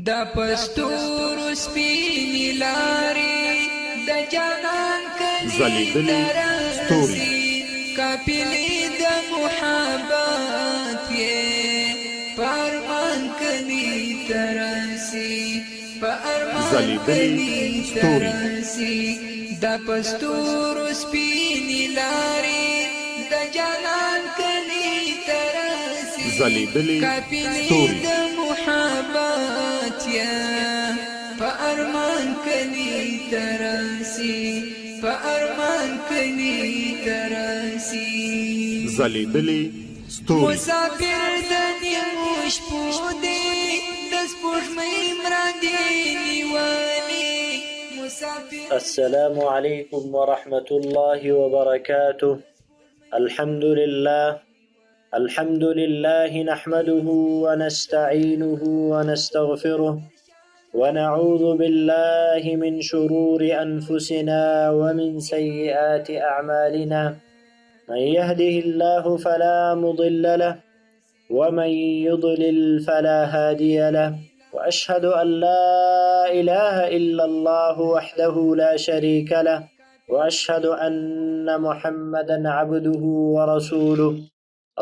دا پستور سپینی لاری دا جانان کلی ترسی کپلی دا محبت یہ پارمان کلی ترسی پارمان کلی ترسی دا پستور سپینی لاری دا جانان کلی ترسی کپلی دا محبت یا فأرمان کلی ترسی فأرمان کلی ترسی زلیدلی ستوری مسافر دنی مشپو دی دس پوش میمران دی نیوانی مسافر. السلام عليكم ورحمة الله وبركاته. الحمد لله نحمده ونستعينه ونستغفره ونعوذ بالله من شرور أنفسنا ومن سيئات أعمالنا، من يهده الله فلا مضل له ومن يضلل فلا هادي له، وأشهد أن لا إله إلا الله وحده لا شريك له، وأشهد أن محمدا عبده ورسوله.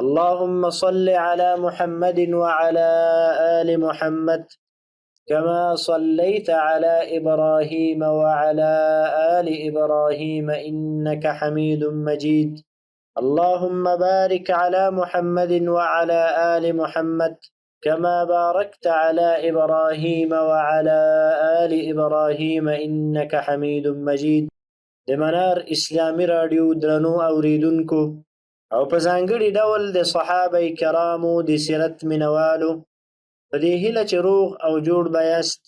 اللهم صل على محمد وعلى آل محمد كما صليت على إبراهيم وعلى آل إبراهيم إنك حميد مجيد. اللهم بارك على محمد وعلى آل محمد كما باركت على إبراهيم وعلى آل إبراهيم إنك حميد مجيد. د منار اسلامي رادیو درنو اوریدونکو او په ځانګړي ډول د صحابه کرامو د سیرت منوالو په دې هیله چې روغ او جوړ به یاست.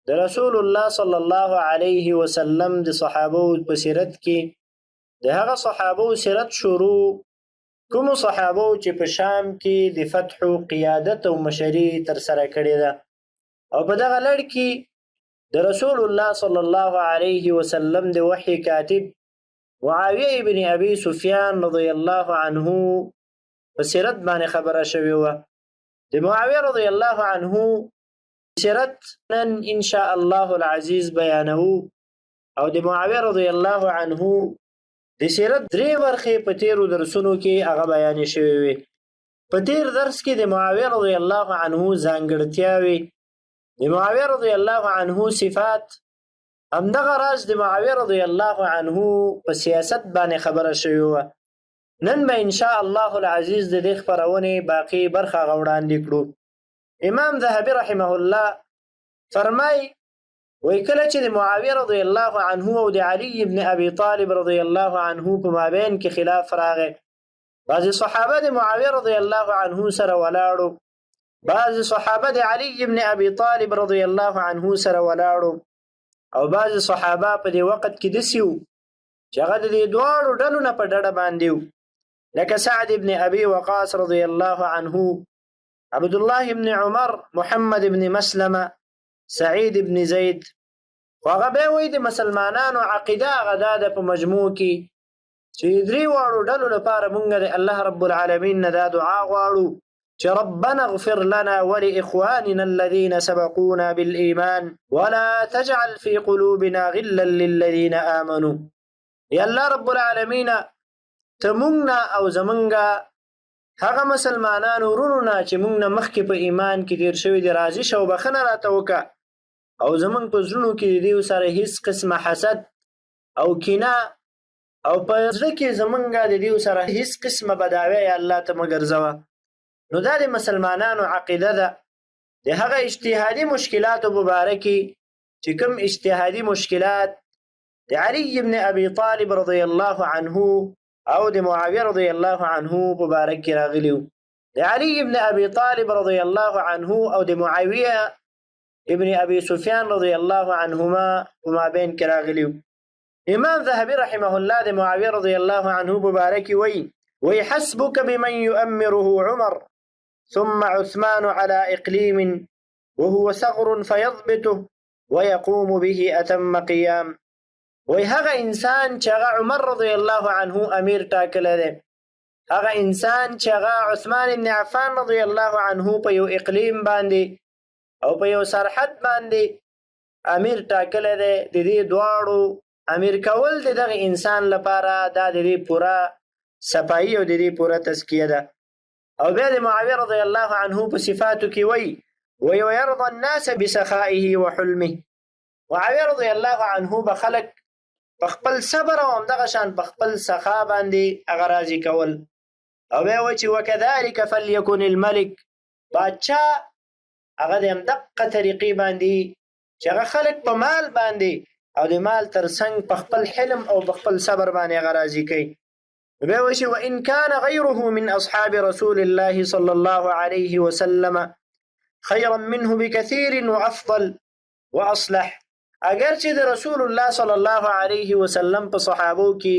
د رسول الله صلی الله علیه وسلم د صحابو په سیرت کې د هغه صحابو سیرت شروع کومو صحابو چې په شام کې د فتح او قیادت او مشري ترسره کړې ده، او په دغه لړ کې د رسول الله صلی الله علیه وسلم د وحی کاتب معاویه ابن ابي سفیان رضی الله عنه په سیرت باندې خبره شوې وه. د معاویه رضی الله عنه سیرت نن ان شاء الله العزیز بیانو، او د معاویه رضی الله عنه د سیرت درې برخې په تیرو درسونو کې هغه بیانې شوې وې. په تیر درس کې د معاویه رضی الله عنه ځانګړتیاوې، د معاویه رضی الله عنه صفات، همدغه راز د معاویه رضی الله عنه په سیاست باندې خبره شوې وه. نن به ان شاء الله العزیز د دې خپرونې باقي برخه وړاندې کړو. امام ذهبي رحمه الله فرمایي وایي کله چې د معاویه رضی الله عنه او د علي ابن ابي طالب رضی الله عنه په مابین کې خلاف راغی، بعضې صحابه د معاویه رضی الله عنه سره ولاړو، بعضې صحابه د علي ابن ابي طالب رضی الله عنه سره ولاړو، او بعض صحابه په دې وخت کې داسې وو چې هغه د دې دواړو ډلو نه په ډډه باندې وو، لکه سعد ابن ابي وقاص رضی الله عنه، عبد الله ابن عمر، محمد ابن مسلمه، سعید ابن زید. خو هغه بیا وایي د مسلمانانو عقیده هغه دا ده په مجموع کې چې درې واړو ډلو لپاره مونږ د الله رب العالمین نه دا دعا غواړو چې ربنا اغفر لنا ولإخواننا الذين سبقونا بالإيمان ولا تجعل في قلوبنا غلا للذين آمنوا. یا الله رب العالمین ته مونږ او زمونږ هغه مسلمانانو ورونو نه چې مونږ نه مخکې په ایمان کې تیر شوي دي راضي شه او بخښنه راته وکړه، او زمونږ په زړونو کې د دې سره هیڅ قسمه حسد او کینه او په زړه کې زمونږ د دې سره هیڅ قسمه بداوی یا الله ته مه ګرځوه. نو دا د مسلمانانو عقیده ده. د هغه اجتهادي مشکلاتو مبارکي چې کوم اجتهادي مشکلات د علي ابن ابي طالب رضی الله عنه او د معاویه رضی الله عنه مبارک کې راغلي وو. د علي ابن ابي طالب رضی الله عنه او د معاویه ابن ابي سفیان رضی الله عنهما په مابین کې راغلي وو. امام ذهبي رحمه الله د معاویه رضی الله عنه مبارک وی حسبك بمن يؤمره عمر ثم عثمان على إقليم وهو ثغر فيضبطه ويقوم به أتم قيام. وی هغه انسان چې هغه عمر رضی الله عنه امیر ټاکلی دی، هغه انسان چې هغه عثمان بن عفان رضی الله عنه په یو اقلیم باندې او په یو سرحد باندې امیر ټاکلی دی. د دې دواړو امیر کول د دغه انسان لپاره دا د دې پوره صفایي او د دې پوره تزکیه ده. او بیا د معاویه رضی الله عنه په صفاتو کې وایي ويرضى الناس بسخائه وحلمه. معاویه رضی الله عنه به خلک په خپل صبر او همدغه شان په خپل سخا باندې هغه راضي کول. او بیا وایي چې وکذلک فلیکن الملک، بادشاه هغه د همدغه طریقې باندې چې هغه خلک په مال باندې او د مال ترڅنګ په خپل حلم او په خپل صبر باندې هغه راضي کوي. بیا وایي چې وان کان غیره من اصحاب رسول الله صلی الله علیه وسلم خيرا منه بكثير وافضل واصلح. اگر چې د رسول الله صلی الله علیه وسلم په صحابو کې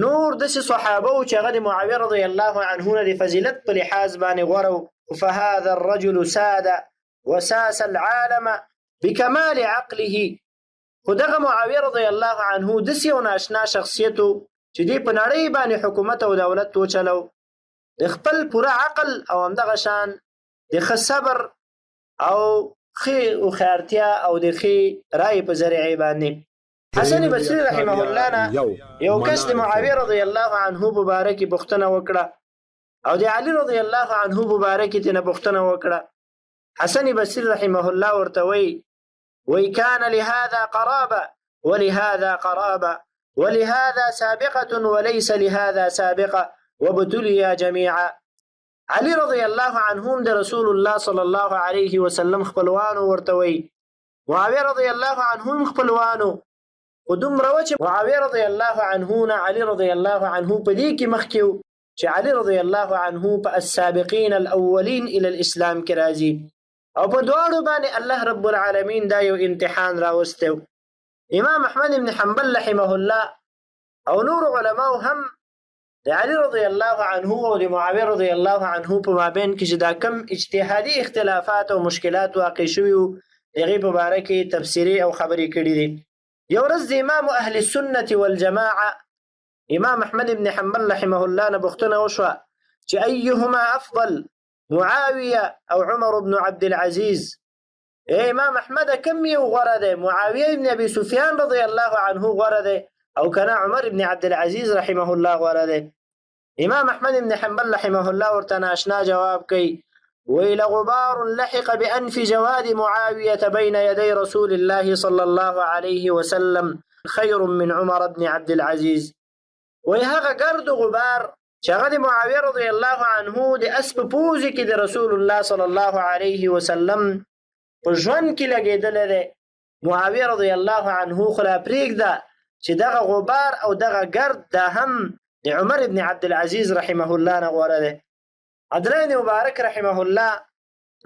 نور داسې صحابه چې هغه د معاویه رضی الله عنه د فضیلت په لحاظ باندې غوره، فهذا الرجل ساد وساس العالم بكمال عقله. خو دغه معاویه رضی الله عنه داسې یو ناشنا شخصیتو چې دی په نړۍ باندې حکومت او دولت وچلو د خپل پوره عقل او همدغه شان د ښه صبر او ښې هوښیارتیا او د ښې رایې په ذریعې باندې. حسن بصري رحمه الله نه یو کس د معاویه رضی الله عنه مبارک پوښتنه وکړه او د علي رضی الله عنه مبارک ترنه پوښتنه وکړه. حسن بصري رحمه الله ورته وی كان لهذا قرابه ولهذا قرابه ولهذا سابقه وليس لهذا سابقه وابتليا جميعا. علي رضی الله عنهم د رسول الله صلی الله علیه وسلم خپلوانو ورته وی، معاویه رضی الله عنهم خپلوانو، خو دومره و چې معاویه رضی الله عنه نه علي رضی الله عنه په دې کې مخکې و چې علي رضی الله عنه په السابقین الاولین الى الاسلام کې راځي. او په دواړو باندې الله رب العالمین دا یو امتحان راوستی. امام احمد بن حنبل رحمه الله او نور علماء هم د علي رضی الله عنه او د معاویه رضی الله عنه په مابین کې چې دا کم اجتهادي اختلافات او مشکلات واقع شوي وو د هغې په باره کې تفسیري او خبرې کړي دي. یو ورځ د امام اهل السنة والجماعه امام احمد بن حنبل رحمه الله نه پوښتنه وشوه چې ایهما افضل معاویه او عمر بن عبد العزیز. امام احمد کم یو غوره دی، معاویه بن ابي سفیان رضی الله عنه غوره دی او کنه عمر بن عبد العزیز رحمه الله غوره دی؟ امام احمد بن حنبل رحمه الله ورته ناشنا جواب کوي ویل غبار لحق بأنف جواد معاویة بين يدي رسول الله صلى الله عليه وسلم خير من عمر بن عبد العزيز. وی هغه ګرد غبار چې هغه د معاویه رضی الله عنه د اس په پوزې کې د رسول الله صلی الله علیه وسلم په ژوند کې لګېدلی دی. معاویه رضی الله عنه خو لا پرېږده چې دغه غبار او دغه ګرد دا هم د عمر بن عبد العزيز رحمه الله نه غوره دی. عبدالله بن مبارک رحمه الله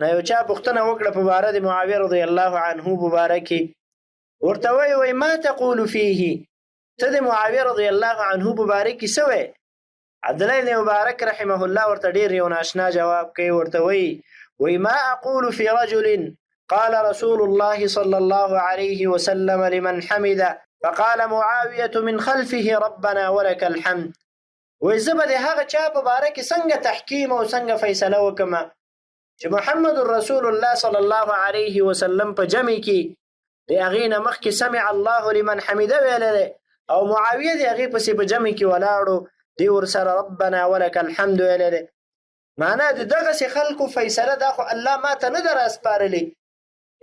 نه یو چا پوښتنه وکړه په باره د معاویه رضی الله عنه مبارکې، ورته وی ما تقول فيه، ته د معاویه رضی الله عنه مبارکې څه وی؟ عبدالله بن مبارک رحمه الله ورته ډېر یو ناشنا جواب کوي، ورته وی ما اقول في رجل قال رسول الله صلى الله عليه وسلم لمن حمد فقال معاوية من خلفه ربنا ولك الحمد. وی زه به د هغه چا په باره کې څنګه تحکیم او څنګه فیصله وکړم چې محمد رسول الله صلی الله علیه وسلم په جمع کې د هغې نه مخکې سمع الله لمن حمده ویلی دی او معاویه د هغې پسې په جمع کې ولاړو دی ورسره ربنا ولک الحمد ویلی دی. معنا د دغسې خلکو فیصله دا خو الله ما ته نه ده راسپارلې،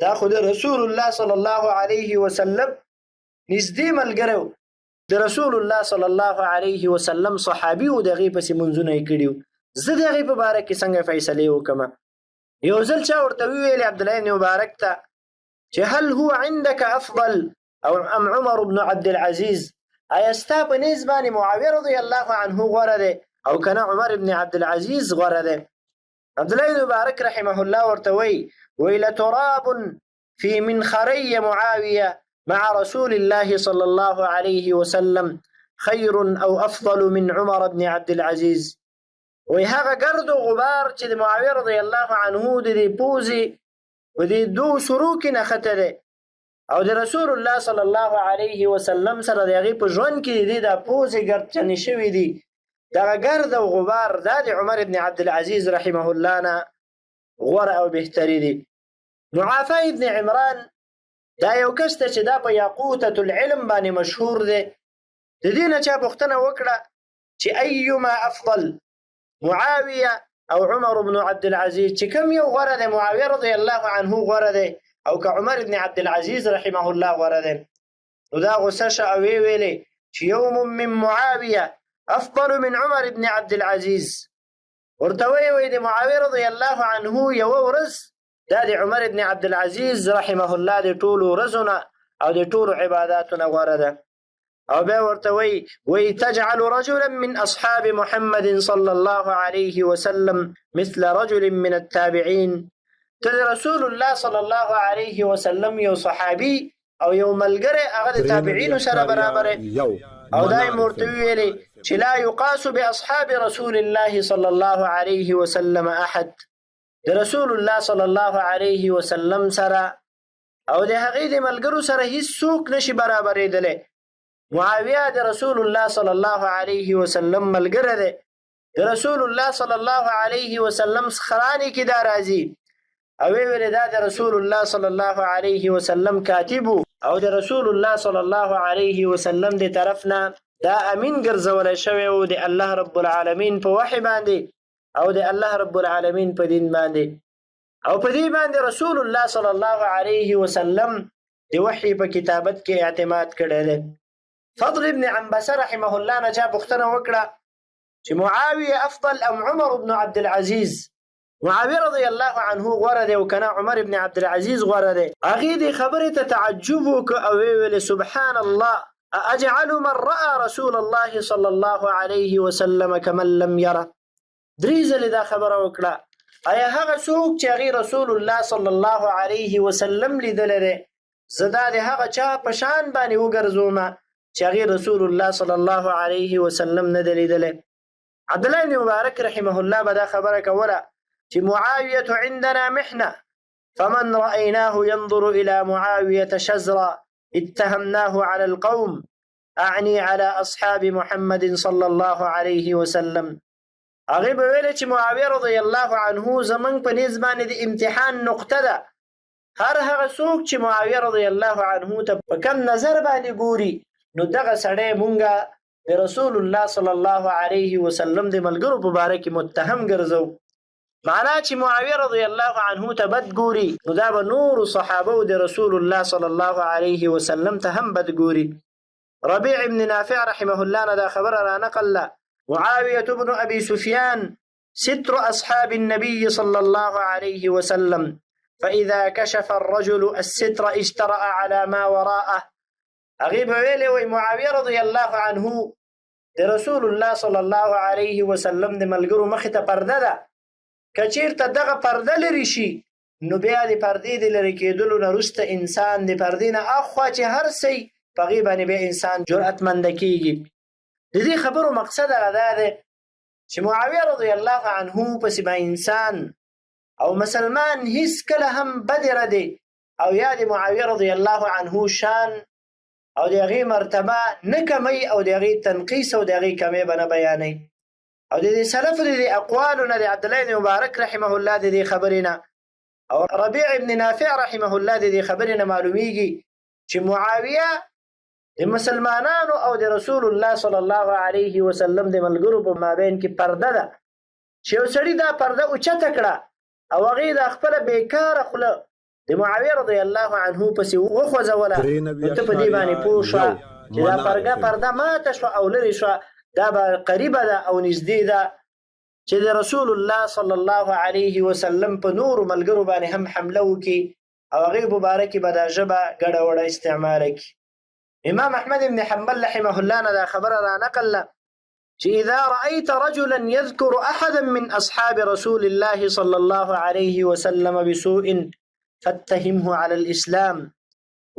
دا خو د رسول الله صلی الله علیه وسلم نږدې ملګری د رسول الله صلی الله علیه وسلم صحابي و د هغې پسې منځونه یې کړي وو، زه د هغې په باره کې څنګه فیصلې وکړم؟ یو ځل چا ورته وویلې عبدالله بن مبارک ته چې هل هو عندك افضل او ام عمر بن عبد العزيز، آیا ستا په نیز باندې معاویه رضی الله عنه غوره دی او کنه عمر بن عبد العزيز غوره دی؟ عبدالله بن مبارک رحمه الله ورته وی لتراب في منخري معاویه مع رسول الله صلى الله عليه وسلم خير او افضل من عمر بن عبد العزيز. وی هغه ګرد و غبار چې د معاویه رضی الله عنه د دې پوزې په دې دو سرو کې نښته دی او د رسول الله صلی الله علیه وسلم سره د هغې په ژوند کې د دا پوزې ګردچنې شوي دي، دغه ګرد او غبار دا د عمر بن عبد العزيز رحمه الله نه غوره او بهتري دي. معافى ابن عمران دا یو کس ته چې دا په یاقوتة العلم باندې مشهور دی. د دې نه چا پوښتنه وکړه چې ایما افضل، معاویه او عمر بن عبد العزيز، چې کوم یو غوره دی؟ معاویه رضی الله عنه غوره دی او که عمر بن عبد العزيز رحمه الله غوره دی؟ نو دا غوسه شه او ویلې چې یوم من معاویه افضل من عمر بن عبد العزيز. ورته وی د معاویه رضی الله عنه یو ورځ دا د عمر بن عبد العزيز رحمه الله د ټولو ورځونه او د ټولو عباداتونه غوره ده. او بیا ورته وی تجعل رجلا من اصحاب محمد صلى الله عليه وسلم مثل رجل من التابعين. ته رسول الله صلى الله عليه وسلم یو صحابي او یو ملګری هغه د تابعین سره برابر او دای ورته ویلي چې لا يقاس باصحاب رسول الله صلى الله عليه وسلم احد. د رسول الله صلی الله علیه وسلم سره او د هغې د ملګرو سره هیڅ څوک نشي برابرېدلی. معاویه د رسول الله صلی الله علیه وسلم ملګری دی. د رسول الله صلی الله علیه وسلم خرانی کې دا راځي او ویل دا د رسول الله صلی الله علیه وسلم کاتب او د رسول الله صلی الله علیه وسلم د طرفنا دا امین ګرځول شوی او د الله رب العالمین په وحی باندې او د الله رب العالمین په دین باندې او په دې باندې رسول الله صلی الله علیه وسلم د وحی په کتابت کې اعتماد کړی دی. فضل ابن عنبسه رحمه الله نه چا پوښتنه وکړه چې معاویه افضل ام عمر بن عبد العزيز؟ معاویه رضی الله عنه غوره دی او کنه عمر بن عبد العزيز غوره دی؟ هغې دې خبرې ته تعجب وکړه او ویل سبحان الله اجعل من راى رسول الله صلی الله علیه وسلم كمن لم يره. درې ځلې دا خبره وکړه آیا هغه څوک چې هغې رسول الله صلی الله علیه وسلم لیدلی دی زه دا د هغه چا په شان باندې وګرځوم چې هغې رسول الله صلی الله علیه وسلم نه دی لیدلی؟ عبدالله بن مبارک رحمه الله به دا خبره کوله چې معاویة عندنا محنه فمن رأیناه ينظر إلى معاویة شزرا اتهمناه على القوم أعني على أصحاب محمد صلى الله عليه وسلم. هغه به ویل چې معاویه رضی الله عنه زمونږ په نیز باندې د امتحان نقطه ده. هر هغه څوک چې معاویه رضی الله عنه ته په کم نظر باندې ګوري نو دغه سړی مونږه د رسول الله صلی الله علیه وسلم د ملګرو په باره کې متهم ګرځو. معنا چې معاویه رضی الله عنه ته بد ګوري نو دا به نور صحابه د رسول الله صلی الله علیه وسلم ته هم بد ګوري. ربيع بن نافع رحمه الله نه دا خبره را نقل معاوية بن أبي سفيان ستر أصحاب النبي صلى الله عليه وسلم فإذا كشف الرجل الستر اجترأ على ما وراءه. أغيب ويلي ومعاوية رضي الله عنه د رسول الله صلى الله عليه وسلم د ملګرو مخې ته پرده ده که چیرته دغه پرده لرې شي نو بیا د پردې د لرې کېدلو نه وروسته انسان د پردې نه اخوا چې هر څه په هغې باندې بیا انسان جرأتمنده کېږي. د دې خبرو مقصد هغه دا دی چې معاویه رضی الله عنه پسې به انسان او مسلمان هیڅ کله هم بد ردی او یا د معاویه رضی الله عنه شان او د هغې مرتبه نه کمی او د هغې تنقیس او د هغې کمی به نه بیانوي. او د دې سلفو د دې اقوالو نه د عبدالله بن مبارک رحمه الله د دې خبرې نه او ربيع بن نافع رحمه الله د دې خبرې نه معلومیږي چې معاویه د مسلمانانو او د رسول الله صلی الله علیه وسلم د ملګرو په مابین کې پرده ده چې یو سړي دا پرده اوچته کړه او هغې د خپله بیکاره خوله د معاویه رضی الله عنه پسې وخوځوله نو ته په دې باندې پوه شوه چې دا پرده ماته شوه او لرې شوه دا به قریبه ده او نږدې ده چې د رسول الله صلی الله علیه وسلم په نورو ملګرو باندې هم حمله وکړي او هغې په باره کې به دا ژبه ګډه وډه استعماله کړي. امام احمد بن حنبل رحمه الله نه دا خبره را نقل چې اذا رأيت رجلا يذكر احدا من اصحاب رسول الله صلى الله عليه وسلم بسوء فاتهمه على الاسلام.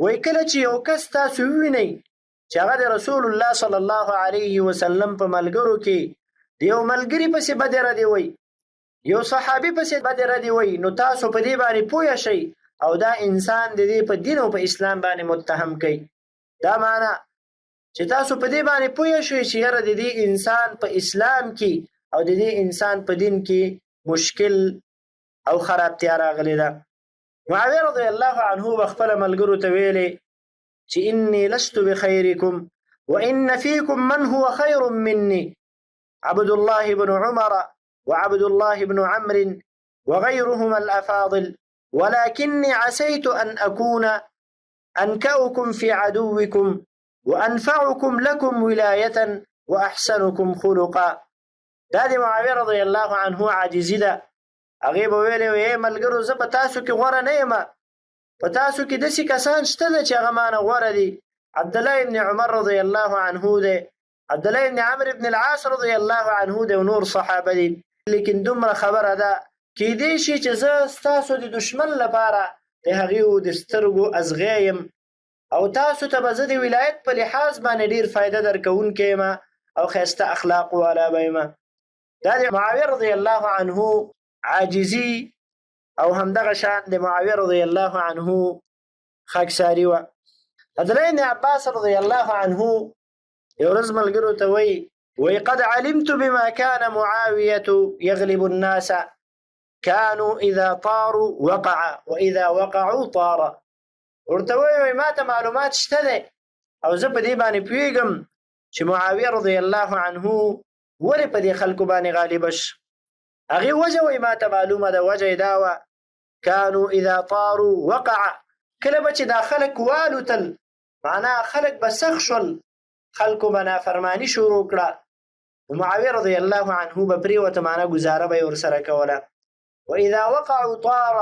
وای کله چې یو کس تاسو ووینئ چې هغه د رسول الله صلی الله علیه وسلم په ملګرو کې د یو ملګري پسې بدې ردې وایي یو صحابي پسې بدې ردې وایي نو تاسو په دې باندې پوه شئ او دا انسان د دې په دین او په اسلام باندې متهم کوي. دا معنا چې تاسو په دې باندې پوه شئ چې یاره د دې انسان په اسلام کې او د دې انسان په دین کې مشکل او خرابتیا راغلی ده. معاویه رضی الله عنه بخپل ملګرو ته ویلې چې انی لست بخیرکم وان فیکم من هو خیر مني عبد الله بن عمر وعبد الله بن عمرو وغيرهما الأفاضل ولكني عسيت أن أكون أنكأكم في عدوكم وأنفعكم لكم ولاية وأحسنكم خلقا. دا د معاویه رضی الله عنه عاجزي ده. هغې به ویلې وی ملګرو زه په تاسو کې غوره نه یم، په تاسو کې داسې کسان شته ده چې هغه مانه غوره دي. عبدالله بن عمر رضی الله عنه دی، عبدالله بن عمرو بن العاص رضی الله عنه دی او نور صحابه دي. لیکن دومره خبره ده کیدای شي چې زه ستاسو د دشمن لپاره د هغې د سترګو ازغی یم او تاسو ته به زه د ولایت په لحاظ باندې ډېر فایده درکوونکی یم او ښایسته اخلاق والا به یم. دا د معاویه رضی الله عنه عاجزي او همدغه شان د معاویه رضی الله عنه خاکساري وه. عبدالله بن عباس رضی الله عنه یو ورځ ملګرو ته وی قد علمت بما كان معاوية يغلب الناس كانوا إذا طاروا وقع وإذا وقعوا طار. ورته وی ما ته معلومات شته دی او زه په دې باندې پوهېږم چې معاویه رضی الله عنه ولې په دې خلکو باندې غالبه شه. هغې وجه وی ما ته معلومه ده، وجه یې دا وه كانوا إذا طاروا وقع، کله به چې دا خلک والوتل معناه خلک به سخت شول، خلکو به نافرماني شروع کړه، معاویه رضی الله عنه به پرېوته معناه ګزاره به یې ورسره کوله. واذا وقعوا طار،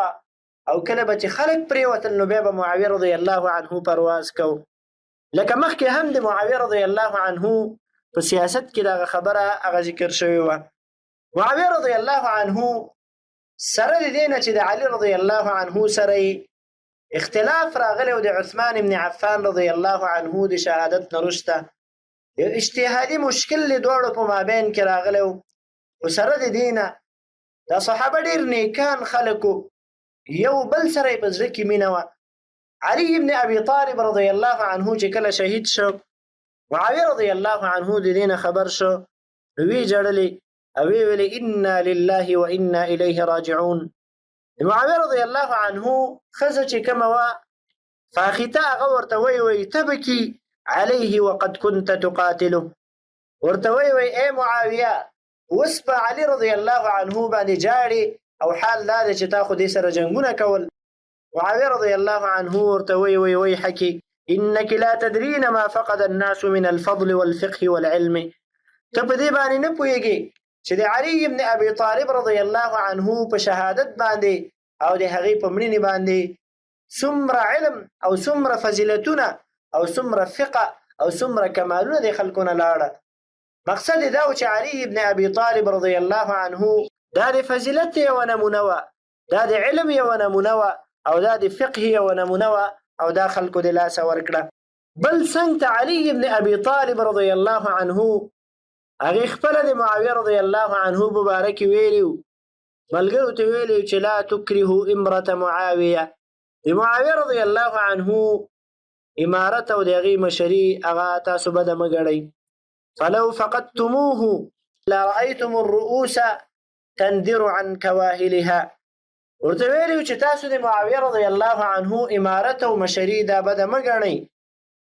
او کله به چې خلک پرېوتل نو بیا به معاویه رضی الله عنه پرواز کو. لکه مخکې هم د معاویه رضی الله عنه په سیاست کې دغه خبره هغه ذکر شوې وه. معاویه رضی الله عنه سره د دې نه چې د علي رضی الله عنه سره اختلاف راغلی او د عثمان بن عفان رضی الله عنه د شهادت نه وروسته یو اجتهادي مشکل د دواړو په مابین کې راغلی و. خو سره د دې نه دا صحابه ډېر نیکان خلکو، یو بل سره یې په زړه کې مینه وه. علي بن ابي طالب رضی الله عنه چې کله شهید شو، معاویه رضی الله عنه د دې نه خبر شو نو ویې ژړلې او ویې ویلې انا لله وانا الیه راجعون. معاویه رضی الله عنه ښځه چې کومه وه فاخته هغه ورته وی تبکي عليه وقد كنت تقاتله. ورته وی ای معاویه اوس په علي رضی الله عنه باندې جاړي او حال دا دی چې تا خو دې سره جنګونه کول. معاویه رضی الله عنه ورته وی حکي انك لا تدرين ما فقد الناس من الفضل والفقه والعلم. ته په دې باندې نه پوهېږې چې د علي بن ابي طالب رضی الله عنه په شهادت باندې او د هغې په مړینې باندې څومره علم او څومره فضیلتونه او څومره فقه او څومره کمالونه د خلکو نه لاړه. مقصد دا و چې علي بن ابي طالب رضی الله عنه دا د فضیلت یوه نمونه وه، دا د علم یوه نمونه وه او دا د فقه یوه نمونه وه او دا خلکو د لاسه ورکړه. بل څنګ ته علي بن ابي طالب رضی الله عنه هغې خپله د معاویه رضی الله عنه مبارکې ویلي وو، ملګرو ته ویلي چې لا تکرهوا امرة معاویه. د معاویه رضی الله عنه امارت او د هغې مشري هغه تاسو بده مه ګڼئ. فلو فقدتموه لرأيتم الرؤوس تندر عن كواهلها. ورته ویلي چې تاسو د معاویه رضی الله عنه امارت او مشري دا بده مه ګڼئ.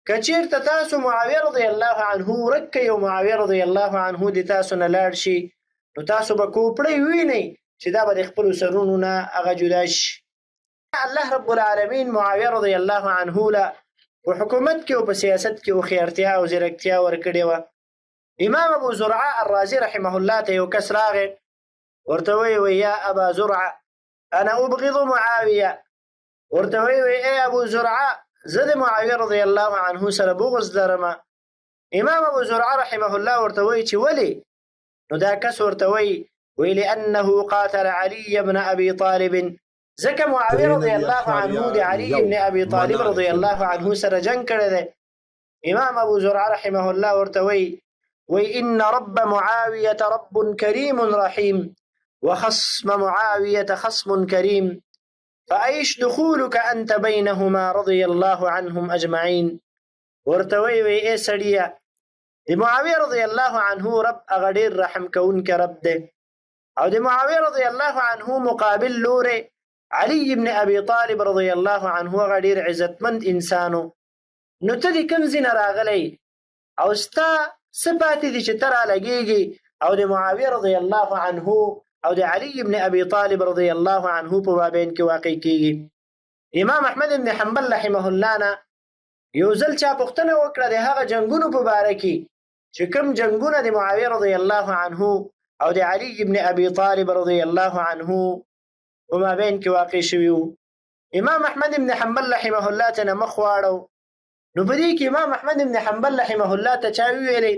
که چېرته تاسو معاویه رضی الله عنه ورک کئ او معاویه رضی الله عنه د تاسو نه لاړ شي نو تاسو به کوپړی ووینئ چې دا به د خپلو سرونو نه هغه جدا شي. الله رب العالمین معاویه رضی الله عنه له په حکومت کې او په سیاست کې هوښیارتیا او ځیرکتیا ورکړې وه. امام ابو زرعه الرازي رحمه الله ته یو کس راغی، ورته وی یا ابا زرعه انا ابغض معاویه. ورته وی ای ابو زرعه زه د معاویه رضی الله عنه سره بغض لرم. امام ابو زرعه رحمه الله ورته وی چې ولې؟ نو دا کس ورته وی لانه قاتل علي بن ابي طالب. ځکه معاویه رضی الله عنه د علي بن ابي طالب رضی الله عنه سره جنګ کړی دی. امام ابو زرعه رحمه الله ورته وی ان رب معاويه رب كريم رحيم وخصم معاويه خصم كريم فأيش دخولك أنت بينهما رضي الله عنهم أجمعين. ورته وی ای سړیه د معاویه رضی الله عنه رب هغه ډېر رحم کوونکی رب دی او د معاویه رضی الله عنه مقابل لورې علي ابن ابي طالب رضی الله عنه هغه ډیر عزتمند انسانو. نو ته دې کوم ځای نه راغلی او ستا څه پاتې دي چې ته رالګېږي او د معاویه رضی الله عنه او د علي ابن ابي طالب رضی الله عنه په مابین کې واقع کېږي؟ امام احمد بن حنبل رحمه الله نه یو ځل چا پوښتنه وکړه د هغه جنګونو په باره کې چې کوم جنګونه د معاویه رضی الله عنه او د علي ابن ابي طالب رضی الله عنه په مابین کې واقع شوي وو. امام احمد بن حنبل رحمه الله ته نه مخ واړو. نو په دې کې امام احمد بن حنبل رحمه الله ته چا ویلې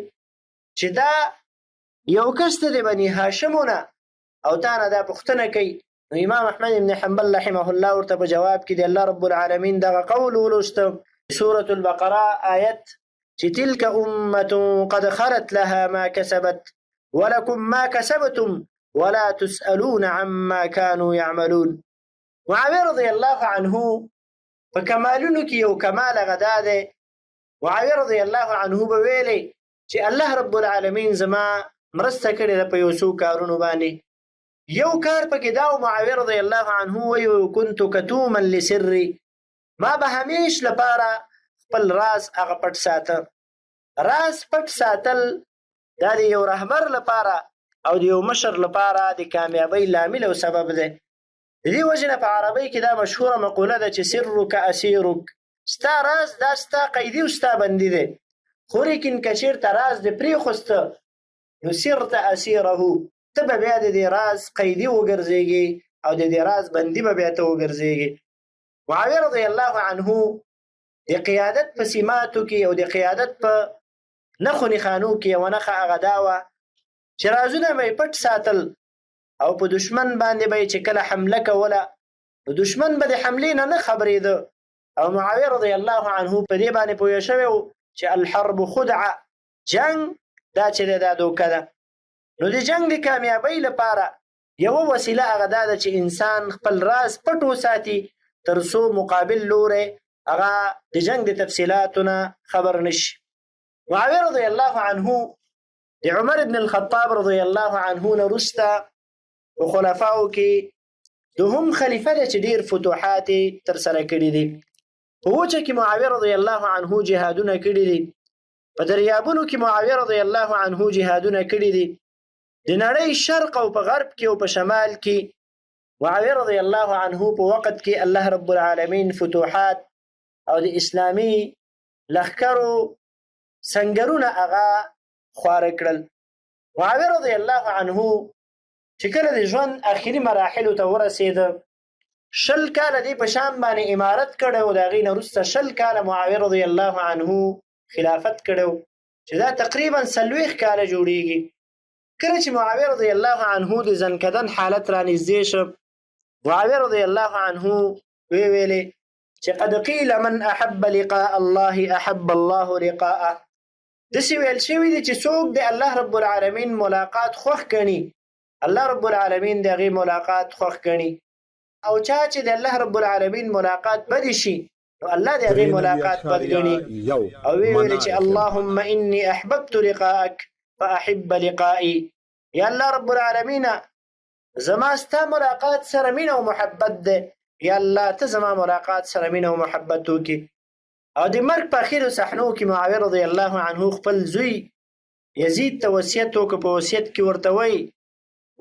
چې دا یو کس ته د بني هاشمونه او تا نه دا پوښتنه کوي. نو امام احمد بن حنبل رحمه الله ورته په جواب کې د الله رب العالمین دغه قول ولوسته سورة البقره آیت چې تلك امه قد خلت لها ما كسبت ولكم ما كسبتم ولا تسألون عما كانوا يعملون. معاویه رضی الله عنه په کمالونو کې یو کمال غدا ده. معاویه رضی الله عنه به ویلي چې الله رب العالمین زما مرسته کړې ده په یو څو کارونو باندې. یو کار پکې دا معاویه رضی الله عنه ویو كنت كتوما لسري، ما به همیش لپاره خپل راز هغه پټ ساته. راز پټ ساتل دا د یو رهبر لپاره او د یو مشر لپاره د کامیابی لامل او سبب ده. د دې وجه نه په عربی کې دا مشهوره مقوله ده چې سرک اسیرک، ستا راز دا ستا قیدي او ستا بندي ده. خو لیکن که چېرته راز دې پرېښوسته نو سرت اسیره، ته به بیا د دې راز قیدي وګرځېږي او د دې راز بندي به بیا ته وګرځېږي. معاویه رضی الله عنه د قیادت په سماتو کې او د قیادت په نښو نښانو کې یوه نښه هغه دا وه چې رازونه به یې پټ ساتل او په دشمن باندې به یې چې کله حمله کوله نو دشمن به د حملې نه خبرېده. او معاویه رضی الله عنه په دې باندې پوه شوی و چې الحرب خدعه، جنګ دا چې دی دا دوکه ده. نو د جنګ د کامیابۍ لپاره یوه وسیله هغه دا ده چې انسان خپل راز پټ وساتي تر څو مقابل لوری هغه د جنګ د تفصیلاتو نه خبر نشي. معاویه رضی الله عنه د عمر بن الخطاب رضی الله عنه نه وروسته په خلفاو کې دوهم خلیفه دی چې ډېر فتوحات یې ترسره کړي دي. په وچه کې معاویه رضی الله عنه جهادونه کړي دي. په دریابونو کې معاویه رضی الله عنه جهادونه کړي دي. د نړۍ شرق او په غرب کې او په شمال کې معاویه رضی الله عنه په وخت کې الله رب العالمین فتوحات او د اسلامي لښکرو سنگرونه هغه خواره کړل. معاویه رضی الله عنه چې کله د ژوند اخري مراحلو ته ورسېده 20 کاله دی په شام باندې امارت کړی او د هغې نه وروسته 20 کاله معاویه رضی الله عنه خلافت کړی چې دا تقریبا 40 کاله جوړیږي. کله چې معاویه رضی الله عنه د زنکدن حالت رانږدې شو معاویه رضی الله عنه ویلې چې قد قیل من احب لقاء الله احب الله لقاءه. داسې ویل شوي دي چې څوک د الله رب العالمین ملاقات خوښ ګڼي الله رب العالمین د هغې ملاقات خوښ ګڼي، او چا چې د الله رب العالمین ملاقات بد شي نو الله د هغې ملاقات بد ګڼي. او ویل چې اللهم انی احببت لقاءک فاحب لقائي. یا الله رب العالمین زما ستا ملاقات سره مینه او محبت ده، یا الله ته زما ملاقات سره مینه او محبت وکړي. او د مرګ په اخرو صحنو کې معاویه رضی الله عنه خپل زوی یزید ته وصیت وکړ. په وصیت کې ورته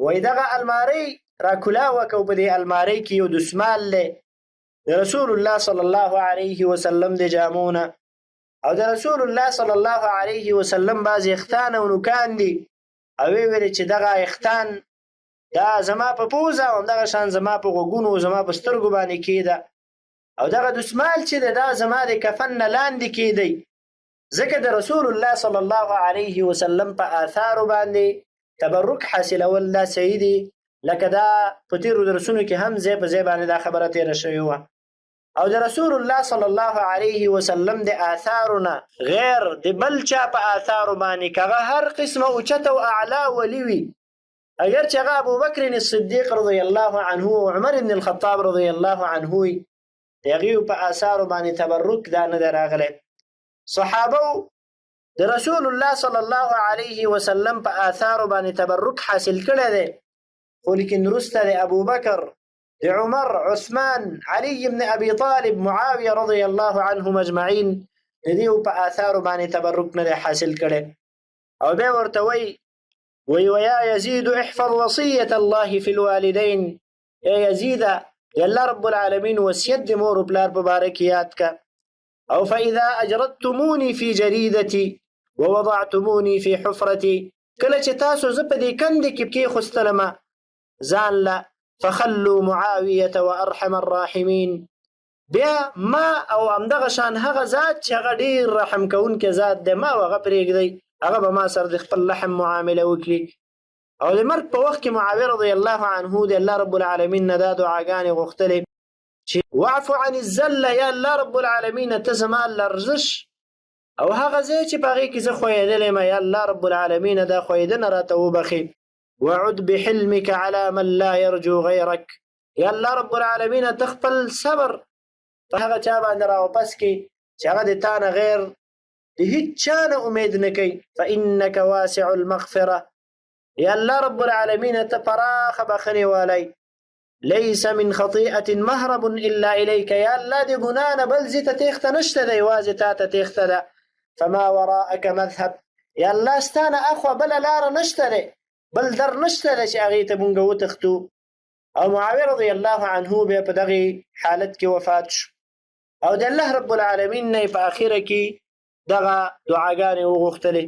وایي دغه المارۍ راکولاوه که په دې المارۍ کې یو دسمال دی د رسول الله صلی الله علیه وسلم د جامونه او د رسول الله صلی الله علیه وسلم بعضې اختان او نوکان دي. او ویلې چې دغه اختان دا زما په پوزه او همدغه شان زما په غوږونو زما په سترګو باندې کېده، او دغه دسمال چې دی دا زما د کفن نه لاندې کېدی، ځکه د رسول الله صلی الله علیه وسلم په آثارو باندې تبرک حاصلول دا صحیح دي. لکه دا په تېرو درسونو کې هم ځای په ځای باندې دا خبره تېره شوې وه. او د رسول الله صلی الله علیه وسلم د آثارو نه غیر د بل چا په آثارو باندې که هغه هر قسمه اوچته او اعلی ولي وي، اگر چې هغه ابوبکر الصدیق رضی الله عنه او عمر بن الخطاب رضی الله عنه وي د هغې په آثارو باندې تبرک دا نه دی راغلی. صحابه د رسول الله صلی الله علیه وسلم په آثارو باندې تبرک حاصل کړی دی، خو لیکن وروسته د ابوبکر د عمر، عثمان، علي بن ابي طالب، معاویه رضی الله عنهم اجمعین د دې په آثارو باندې تبرک نه حاصل کړي. او بیا ورته ویا یزید احفظ وصیة الله فی الوالدین، ای یزید یا الله رب العالمین وصیت د مور و پلار په باره کې یاد کا. او فاذا اجردتموني في جريدتي ووضعتموني في حفرتي، کله چې تاسو زه په دې کندې کې کېښوستلمه ځان له، فخلوا معاویة وارحم الراحمین، بیا ما او همدغه شان هغه ذات چې هغه ډېر رحم کوونکی ذات دی ما هغه پرېږدئ، هغه به ما سره د خپل لحم معامله وکړي. او د مرګ په وخت کې معاویه رضی الله عنه د الله رب العالمین نه دا دعاګانې غوښتلې چې واعف عن الذله، یا الله رب العالمین ته زما لرزش او هغه ځای چې په هغې کې زه خویدلی یم، یا الله رب العالمین دا خویدنه راته وبخي. وعد بحلمك على من لا يرجو غيرك، یا الله رب العالمین ته خپل صبر په هغه چا باندې راواپس کړي چې هغه د تا نه غیر د هیڅ چا نه امید نه کوي. فانك واسع المغفره، یا الله رب العالمین ته پراخه بخښنې والی. ليس من خطيئة مهرب الا اليك، یا الله د ګناه نه بل ځای ته تېښته نشته ده، یوازې تا ته تېښته ده. فما وراءك مذهب، یا الله ستا نه اخوا بله لاره نشته دی، بل در نشته ده چې هغې ته مونږ وتښتو. او معاویه رضی الله عنه بیا په دغې حالت کې وفات شو. او د الله رب العالمین نه په اخره کې دغه دعاګانې وغوښتلې.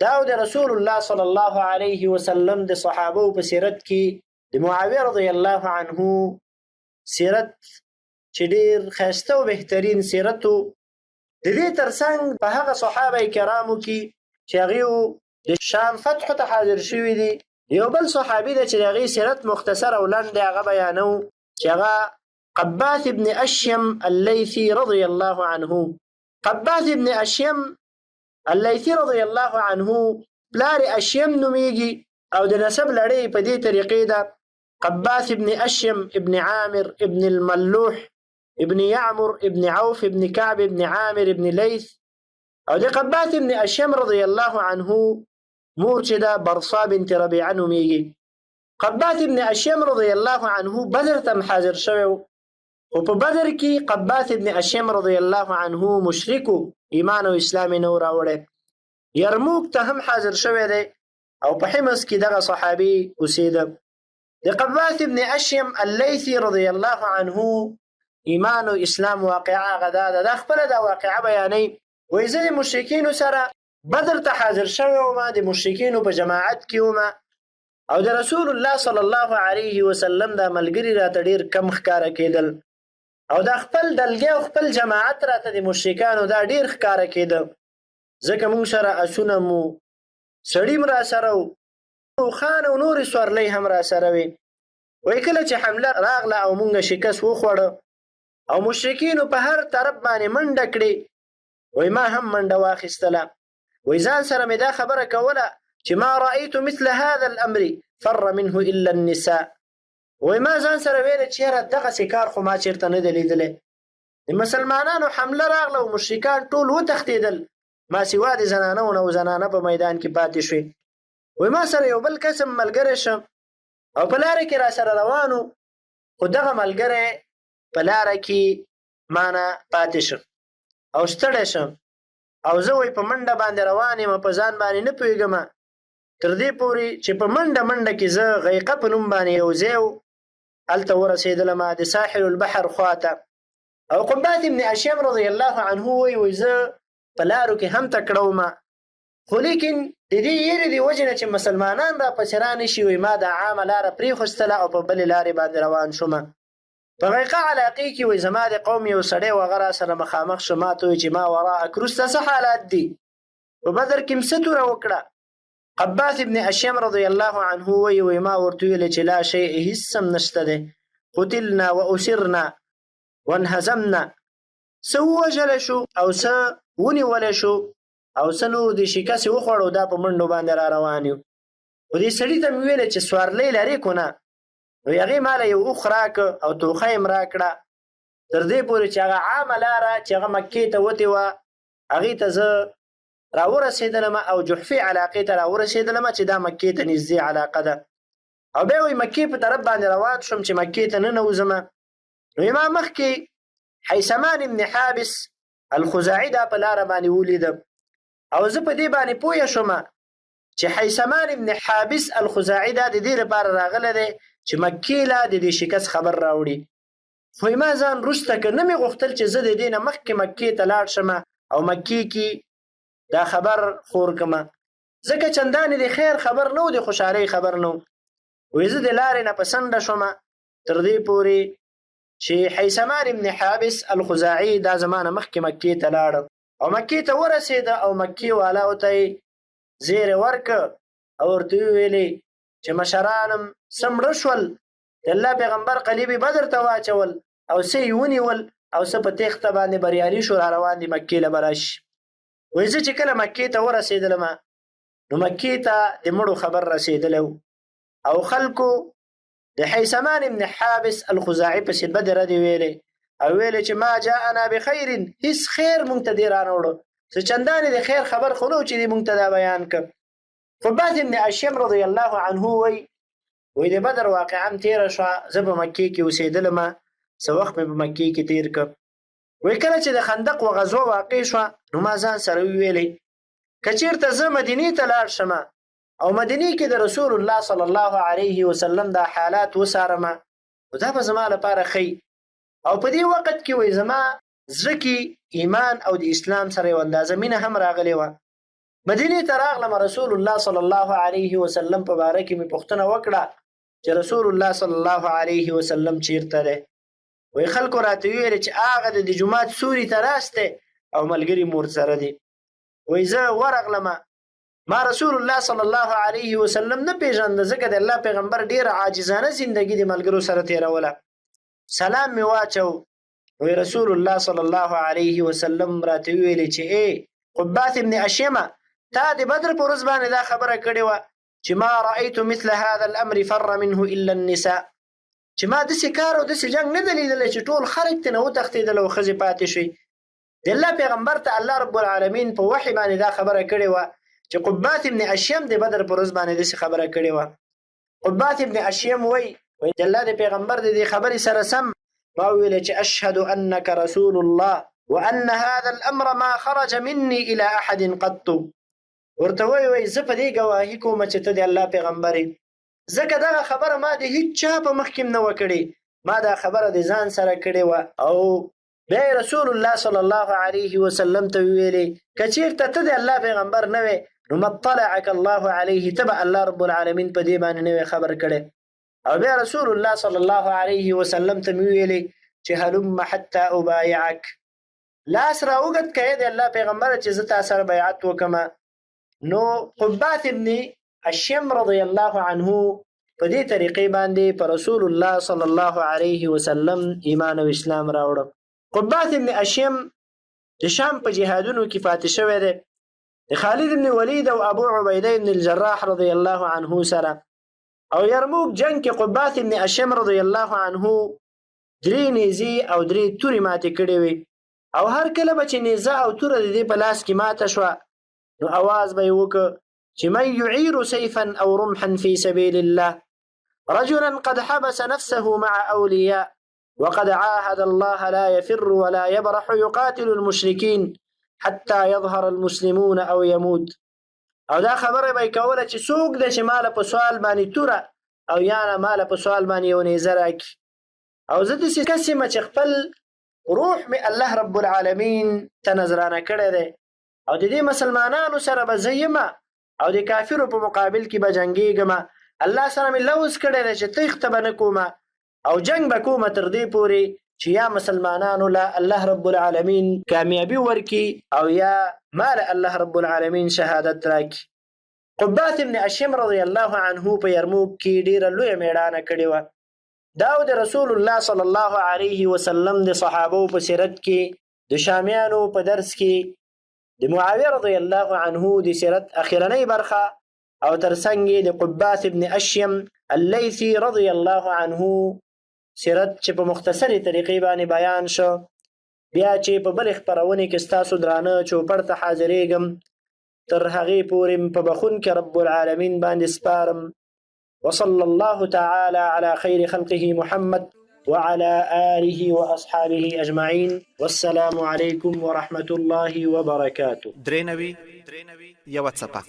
دا او د رسول الله صلی الله علیه وسلم د صحابو په سیرت کې د معاویه رضی الله عنه سیرت چې ډېر ښایسته او بهترین سیرت و. د دې ترڅنګ په هغه صحابه کرامو کې چې هغې د شام فتحو ته حاضر شوي دي، یو بل صحابي دی چې د هغې سیرت مختصر او لنډ دی، هغه بیانو چې هغه قباث ابن اشیم اللیثي رضی الله عنه. قباث ابن اشیم اللیثي رضی الله عنه پلار اشیم نومیږي او د نسب لړۍ په دې طریقې ده: قباث ابن اشیم ابن عامر ابن الملوح ابن يعمر ابن عوف ابن كعب ابن عامر ابن ليث. او د قباث ابن اشیم رضی الله عنه مور چې ده برصا بنت ربیعه نومیږي. قباث ابن اشیم رضی الله عنه بدر ته حاضر شوی و، خو په بدر کې قباث ابن اشیم رضی الله عنه مشرکو، ایمان او اسلام یې نه و راوړی. یرموک ته هم حاضر شوی دی او په حمص کې دغه صحابي اوسېده. د قباث ابن اشیم اللیثي رضی الله عنه ایمان او اسلام واقعه هغه ده، دا خپله دا واقعه بیانوي. وایي زه د مشرکینو سره بدر ته حاضر شوی وم، د مشرکینو په جماعت کې وم، او د رسول الله صلی الله علیه وسلم دا ملګري راته ډېر کم ښکاره کېدل، او دا خپل دلګی او خپل جماعت راته د مشرکانو دا ډېر ښکاره کېده، ځکه موږ سره اسونه مو، سړي م را سره و، اوښان او نورې سورلۍ هم را سره وې. وایي کله چې حمله راغله او موږ شکست وخوړه او مشرکینو په هر طرف باندې منډه کړې، وایي ما هم منډه واخیستله. وایي ځان سره مې دا خبره کوله چې ما رأیت مثل هذا الامر فر منه الا النساء. وایي ما ځان سره ویله چې یاره دغسې کار خو ما چېرته نه دی لیدلی. د مسلمانانو حمله راغله او مشرکان ټول وتښتېدل، ما سوا د زنانه و نه او زنانه په میدان کې پاتې شوې. وایي ما سره یو بل قسم ملګری شم او په لاره کې را سره روانو، خو دغه ملګری په لاره کې مانه پاتې شم او ستړی شم، او زه وایي په منډه باندې روان یم، په ځان باندې نه پوهېږم، تر دې پورې چې په منډه کې زه غیقه په نوم باندې یو ځای و، هلته ورسېدلم د ساحل البحر خواته. او قباث ابن اشیم رضی الله عنه وایي زه په لارو کې هم تکړه وم، خو لیکن د دې یېرې د وجې نه چې مسلمانان را پسې رانشي، وایي ما دا عامه لاره پرېښوستله او په بلې لارې باندې روان شوم. په غیقه علاقې کې وایي زما د قوم یو سړی و، هغه را سره مخامخ شو، ما ته وایي چې ما وراءک وروسته څه حالات دي، په بدر کې م څه توره وکړه. قباث ابن اشیم رضی الله عنه وایي ما ورته ویلې چې لا شیء، هېڅ هم نشته دی، قتلنا واسرنا وانهزمنا، څه ووژلی شو او څه ونیولی شو او څه نور د شکست یې وخوړو، دا په منډو باندې را روان یو. خو دې سړي ته مې ویلې چې سوارلۍ لرې که نه؟ نو هغې ماله یو اوښ راکړه او توخه یې م راکړه، تر دې پورې چې هغه عامه لاره چې هغه مکې ته وتې وه هغې ته زه راورسېدلم او جحفې علاقې ته راورسېدلم چې دا مکې ته نږدې علاقه ده. او بیا وایي مکې په طرف باندې روان شوم چې مکې ته ننوځم. نو ما مخکې حیثمان ابن حابس الخزاعي دا په لاره باندې ولیده او زه په دې باندې پوه شوم چې حیثمان ابن حابس الخزاعي دا د دې لپاره راغلی دی چې مکې له د دې شکست خبر راوړي. خو ما ځان وروسته که نه مې غوښتل چې زه د دې نه مخکې مکې ته لاړ شم او مکې کې دا خبر خور کړم، ځکه چندانې د خیر خبر نه و، د خوشحالۍ خبر نه و. وایي زه د لارې نه په څنډه شوم تر دې پورې چې حیثمان ابن حابس الخزاعي دا زما نه مخکې مکې ته لاړ او مکې ته ورسېده او مکې والاو ته یې زیری ورکړ او ورته وویلې چې مشرانم څه مړه شول، د الله پیغمبر قلیب بدر ته واچول او څه یې ونیول او څه په تېښته باندې بریالي شو، را روان دي مکې له به راشي. وایي زه چې کله مکې ته ورسېدلم نو مکې ته د مړو خبر رسېدلی او خلکو د حیثمان ابن حابس الخزاعي پسې بدې ردې ویلې او ویلې چې ما جاءنا بخیر، هیڅ خیر مونږ ته دې رانهوړو، څه چندانې د خیر خبر خو نه و چې دې مونږ ته دا بیان کړ. فبات ابن اشیم رضی الله عنه وایي د بدر واقعا تېره شوه، زه په مکې کې اوسېدلم، څه وخت مې په مکې کې تېر کړ. وایي کله چې د خندق و غزوه واقع شوه نو ما ځان سره وویلې که چېرته زه مدینې ته لاړ شم او مدینې کې د رسول الله صلی الله علیه وسلم دا حالات وڅارم نو دا به زما لپاره ښه او په دې وخت کې وایي زما زړه کې ایمان او د اسلام سره یو اندازه مینه هم راغلې وه. مدینې ته راغلم، رسول الله صلی الله علیه وسلم په باره کې مې پوښتنه وکړه چې رسول الله صلی الله علیه وسلم چیرته دی. وایي خلکو راته وویل چې هغه د جومات سوري ته ناست دی او ملګري مور سره دی. وایي زه ورغلم، ما رسول الله صلی الله علیه وسلم نه پیژانده ځکه د الله پیغمبر ډیره عاجزانه زندگی د ملګرو سره تیروله. سلام مې واچو. وایي رسول الله صلی الله علیه وسلم راته وویلې چې ای قبات ابن اشیمه، تا د بدر په ورځ باندې دا خبره کړې وه چې ما رأیت مثل هذا الامر فر منه الا النساء، چې ما داسې کار او داسې جنګ نه دی لیدلی چې ټول خلک ترې وتښتېدل او ښځې پاتې شوې. د الله پیغمبر ته الله رب العالمین په وحي باندې دا خبره کړې وه چې قبات ابن اشیم د بدر په ورځ باندې داسې خبره کړې وه. قبات ابن اشیم وایي د الله د پیغمبر د دې خبرې سره سم ما وویل چې اشهد انک رسول الله وان هذا الامر ما خرج مني الى احد قط. ورته وایي زه په دې ګواهي کوم چې ته د الله پیغمبر یې، ځکه دغه خبره ما د هیڅ چا په مخکې نه وه کړې، ما دا خبره د ځان سره کړې وه. او بیا رسول الله صلی الله علیه وسلم ته ویلې که چېرته ته د الله پیغمبر نه وې نو مطلعک الله علیه، ته به الله رب العالمین په دې باندې نه وې خبر کړی. او بیا رسول الله صلی الله علیه وسلم ته مې ویلې چې هلم حتی ابایعک، لاس راوګد که د الله پیغمبره چې زه تا سره بیعت وکړم. نو قبات ابن اشیم رضی الله عنه په دې طریقې باندې په رسول الله صلی الله علیه وسلم ایمان او اسلام راوړ. قبات ابن اشیم د شام په جهادونو کې فاتح شوی دی، د خالد ابن ولید او ابو عبیده ابن الجراح رضی الله عنه سره. او یرموک جنگ کې قبات ابن اشیم رضی الله عنه 3 نیزې او 3 تورې ماتې کړې وې او هر کله به چې نیزه او توره د دې په لاس کې ماته شوه نو اواز به یې وکړ چې من يعير سيفا او رمحا في سبيل الله رجلا قد حبس نفسه مع اولياء وقد عاهد الله لا يفر ولا يبرح يقاتل المشركين حتى يظهر المسلمون او يموت. او دا خبره به کوله چې څوک د چې مال په سوال باندې توره او یا نه مال په سوال باندې یو نیزه راکړي. او زه داسې کس یم چې خپل روح مې الله رب العالمین ته نذرانه کړی دی او د دې مسلمانانو سره به زه یم او د کافرو په مقابل کې به جنګېږم. الله سره مې لوز کړی دی چې تېښته به نه کومه او جنګ به کومه تر دې پورې چې یا مسلمانانو له الله رب العالمین کامیابي ورکړي او یا مال الله رب العالمین شهادت راکړي. قبات ابن اشیم رضی الله عنه په یرموک کې ډېره لویه میړانه کړې وه. دا د رسول الله صلی الله علیه وسلم د صحابو په سیرت کې د شامیانو په درس کې د معاویه رضی الله عنه د سیرت اخرنۍ برخه او ترڅنګ د قبات ابن اشیم اللیثي رضی الله عنه سیرت چې په مختصرې طریقې باندې بیان شو. بیا چې په بل خپرونې کې ستاسو درانه چوپړ ته حاضرېږم تر هغې پورې په بخون کې رب العالمین باندې سپارم. وصلى الله تعالى على خير خلقه محمد وعلى آله وأصحابه أجمعين. والسلام عليكم ورحمة الله وبركاته. درينوي يواتسابا